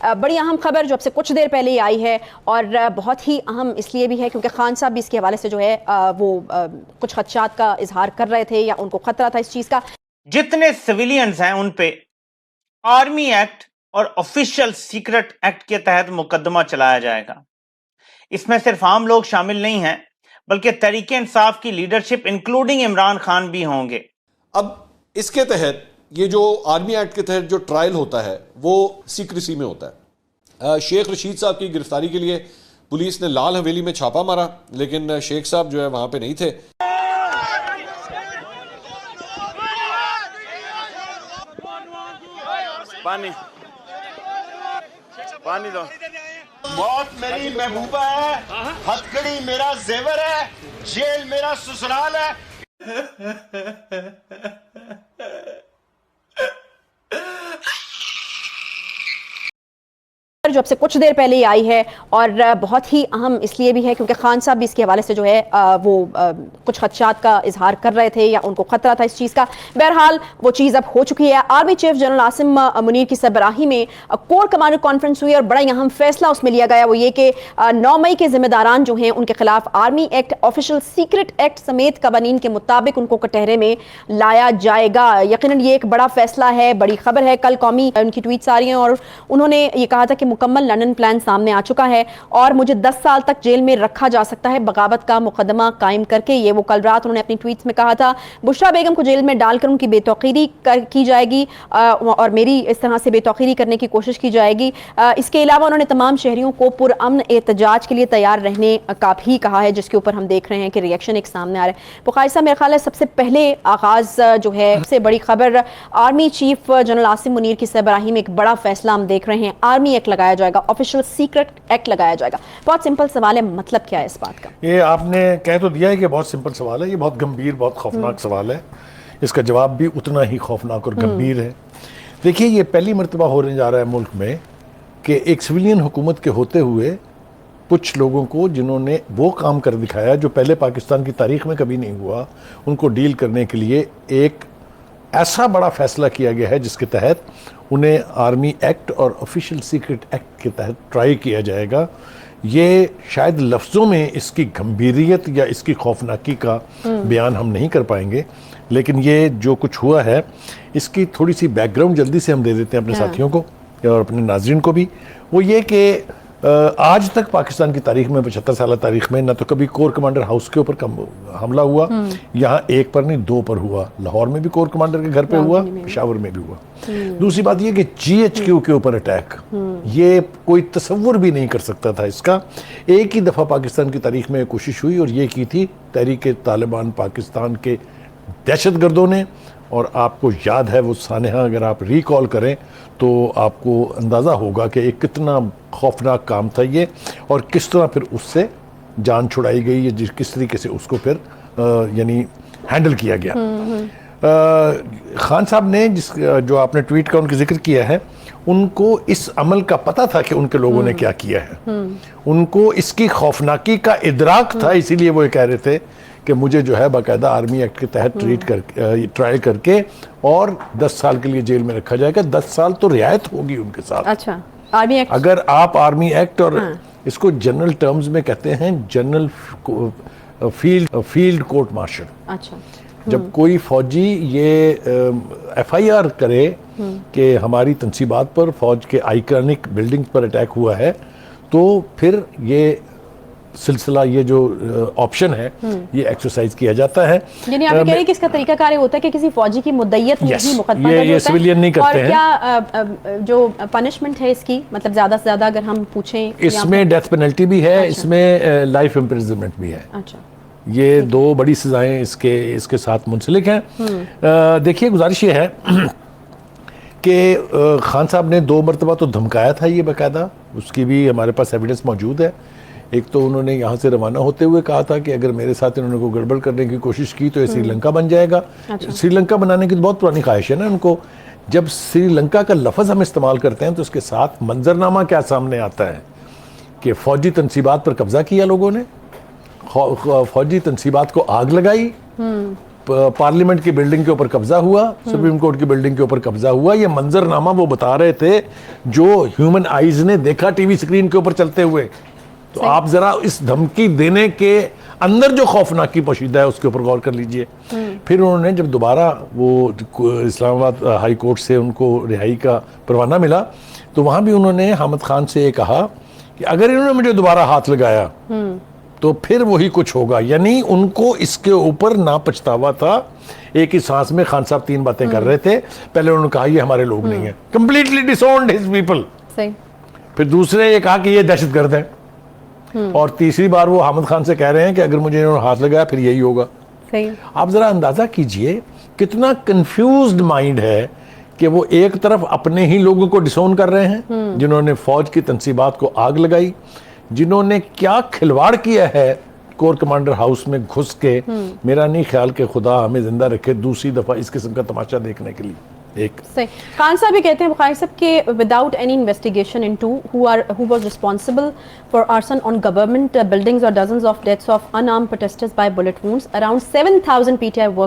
बड़ी अहम खबर जो अब से कुछ देर पहले ही आई है और बहुत ही अहम इसलिए भी है क्योंकि खान साहब भी इसके हवाले से जो है वो कुछ खदशात का इजहार कर रहे थे या उनको खतरा था इस चीज का। जितने सिविलियंस हैं उन पे आर्मी एक्ट और ऑफिशियल सीक्रेट एक्ट के तहत मुकदमा चलाया जाएगा। इसमें सिर्फ आम लोग शामिल नहीं हैं बल्कि तहरीक इंसाफ की लीडरशिप इंक्लूडिंग इमरान खान भी होंगे। अब इसके तहत ये जो आर्मी एक्ट के तहत जो ट्रायल होता है वो सीक्रेसी में होता है। शेख रशीद साहब की गिरफ्तारी के लिए पुलिस ने लाल हवेली में छापा मारा, लेकिन शेख साहब जो है वहां पे नहीं थे। पानी दो। मौत मेरी महबूबा है, हथकड़ी मेरा जेवर है, जेल मेरा ससुराल है। जो अब से कुछ देर पहले ही आई है और बहुत ही अहम इसलिए भी है क्योंकि खान साहब भी इसके हवाले से जो है वो कुछ खदशात का इजहार कर रहे थे या उनको खतरा था इस चीज़ का। बहरहाल वो चीज़ अब हो चुकी है। Army chief general Asim Munir की सरबराही में कोर कमांडर कॉन्फ्रेंस हुई और बड़ा अहम फैसला उसमें लिया गया। वो ये कि 9 मई के जिम्मेदारान जो हैं उनके खिलाफ army act, official secret act समेत कवानीन के मुताबिक उनको कटहरे में लाया जाएगा। यकीनन ये एक बड़ा फैसला है, बड़ी खबर है। कल कौमी उनकी ट्वीट्स आ रही हैं और उन्होंने ये कहा था कि मुकम्मल लंदन प्लान सामने आ चुका है और मुझे 10 साल तक जेल में रखा जा सकता है बगावत का मुकदमा कायम करके। ये वो कल रात उन्होंने अपनी ट्वीट्स में कहा था। बुशरा बेगम को जेल में डालकर उनकी बेतौकीरी की जाएगी और मेरी इस तरह से बेतौकीरी करने की कोशिश की जाएगी। इसके अलावा उन्होंने तमाम शहरियों को पुरअमन एहतजाज के लिए तैयार रहने का भी कहा है, जिसके ऊपर हम देख रहे हैं कि रिएक्शन एक सामने आ रहा है। बुखारी साहब, मेरा ख्याल है सबसे पहले आगाज जो है सबसे बड़ी खबर, army chief general Asim Munir की सरबराही में एक बड़ा फैसला हम देख रहे हैं। आर्मी एक्ट लगाया जाएगा, ऑफिशियल सीक्रेट एक्ट लगाया जाएगा। बहुत सिंपल सवाल है, मतलब क्या है इस बात का? ये आपने कह तो दिया है कि बहुत सिंपल सवाल है, ये बहुत गंभीर, बहुत खौफनाक सवाल है। इसका जवाब भी उतना ही खौफनाक और गंभीर है। देखिए, ये पहली मरतबा होने जा रहा है मुल्क में कि एक सिविलियन हुकूमत के होते हुए कुछ लोगों को, जिन्होंने वो काम कर दिखाया जो पहले पाकिस्तान की तारीख में कभी नहीं हुआ, उनको डील करने के लिए एक ऐसा बड़ा फैसला किया गया है जिसके तहत उन्हें आर्मी एक्ट और ऑफिशियल सीक्रेट एक्ट के तहत ट्राई किया जाएगा। ये शायद लफ्ज़ों में इसकी गंभीरियत या इसकी खौफनाकी का बयान हम नहीं कर पाएंगे, लेकिन ये जो कुछ हुआ है इसकी थोड़ी सी बैकग्राउंड जल्दी से हम दे देते हैं अपने साथियों को और अपने नाज़रीन को भी। वो ये कि आज तक पाकिस्तान की तारीख में, 75 साल तारीख में, ना तो कभी कोर कमांडर हाउस के ऊपर हमला हुआ, यहाँ एक पर नहीं 2 पर हुआ। लाहौर में भी कोर कमांडर के घर पे हुआ, पेशावर में भी हुआ। दूसरी बात यह कि GHQ के ऊपर अटैक, ये कोई तसव्वुर भी नहीं कर सकता था इसका। एक ही दफ़ा पाकिस्तान की तारीख में कोशिश हुई और ये की थी तहरीक तालिबान पाकिस्तान के दहशत गर्दों ने। और आपको याद है वो सानहा, अगर आप रिकॉल करें तो आपको अंदाज़ा होगा कि एक कितना खौफनाक काम था ये और किस तरह फिर उससे जान छुड़ाई गई, या किस तरीके से उसको फिर यानी हैंडल किया गया। खान साहब ने जो आपने ट्वीट का उनका जिक्र किया है, उनको इस अमल का पता था कि उनके लोगों ने क्या किया है। उनको इसकी खौफनाकी का इदराक था, इसीलिए वो ये कह रहे थे कि मुझे जो है बाकायदा आर्मी एक्ट के तहत ट्रायल करके और 10 साल के लिए जेल में रखा जाएगा। 10 साल तो रियायत होगी उनके साथ। अच्छा, आर्मी एक्ट, अगर आप आर्मी एक्ट और इसको जनरल टर्म्स में कहते हैं जनरल फील्ड कोर्ट मार्शल। अच्छा, जब कोई फौजी ये FIR करे कि हमारी तनसीबात पर, फौज के आइकॉनिक बिल्डिंग्स पर अटैक हुआ है, तो फिर ये सिलसिला, ये जो ऑप्शन है, ये एक्सरसाइज किया जाता है। यानी आप कह रहे हैं कि इसका तरीका कार्य होता है कि किसी फौजी की मुद्दईयत में ही मुकदमा दर्ज होता है, ये सिविलियन नहीं करते हैं। और क्या जो पनिशमेंट है इसकी, मतलब ज्यादा से ज्यादा अगर हम पूछें, इसमें डेथ पेनल्टी भी है। अच्छा। इसमें लाइफ इम्प्रिजनमेंट भी है। अच्छा, ये 2 बड़ी सजाएं इसके साथ मुंसलिक हैं। देखिए, गुजारिश ये है कि खान साहब ने 2 मरतबा तो धमकाया था ये बाकायदा, उसकी भी हमारे पास एविडेंस मौजूद है। एक तो उन्होंने यहाँ से रवाना होते हुए कहा था कि अगर मेरे साथ इन्होंने कोई गड़बड़ करने की कोशिश की तो ये श्रीलंका बन जाएगा। अच्छा। श्रीलंका बनाने की तो बहुत पुरानी ख्वाहिश है ना उनको। जब श्रीलंका का लफ्ज़ हम इस्तेमाल करते हैं तो उसके साथ मंजरनामा क्या सामने आता है कि फौजी तनसीबात पर कब्जा किया लोगों ने, फौजी तनसीबात को आग लगाई पार्लियामेंट की बिल्डिंग के ऊपर कब्जा हुआ, सुप्रीम कोर्ट की बिल्डिंग के ऊपर कब्जा हुआ। ये मंजरनामा वो बता रहे थे जो ह्यूमन आईज ने देखा टीवी स्क्रीन के ऊपर चलते हुए। तो आप जरा इस धमकी देने के अंदर जो खौफनाकी पोशीदा है उसके ऊपर गौर कर लीजिए। फिर उन्होंने जब दोबारा वो इस्लामाबाद हाई कोर्ट से उनको रिहाई का परवाना मिला तो वहां भी उन्होंने हामिद खान से ये कहा कि अगर इन्होंने मुझे दोबारा हाथ लगाया तो फिर वही कुछ होगा। यानी उनको इसके ऊपर ना पछतावा था। एक ही सांस में खान साहब 3 बातें कर रहे थे। पहले उन्होंने कहा ये हमारे लोग नहीं है, कंप्लीटली डिसोन्ड हिज पीपल। सही। फिर दूसरे ये कहा कि ये दहशतगर्द हैं, और तीसरी बार वो हामिद खान से कह रहे हैं कि अगर मुझे इन्होंने हाथ लगाया फिर यही होगा। सही। आप जरा अंदाजा कीजिए कितना कंफ्यूज्ड माइंड है कि वो एक तरफ अपने ही लोगों को डिसोन कर रहे हैं जिन्होंने फौज की तंसीबात को आग लगाई, जिन्होंने क्या खिलवाड़ किया है कोर कमांडर हाउस में घुस के। मेरा नहीं ख्याल कि खुदा हमें जिंदा रखे दूसरी दफा इस किस्म का तमाशा देखने के लिए। एक सही। खान साहब भी कहते हैं बुखारी साहब के without any investigation into who was responsible for arson on government buildings और dozens of deaths of unarmed protesters by bullet wounds, around 7,000 PTI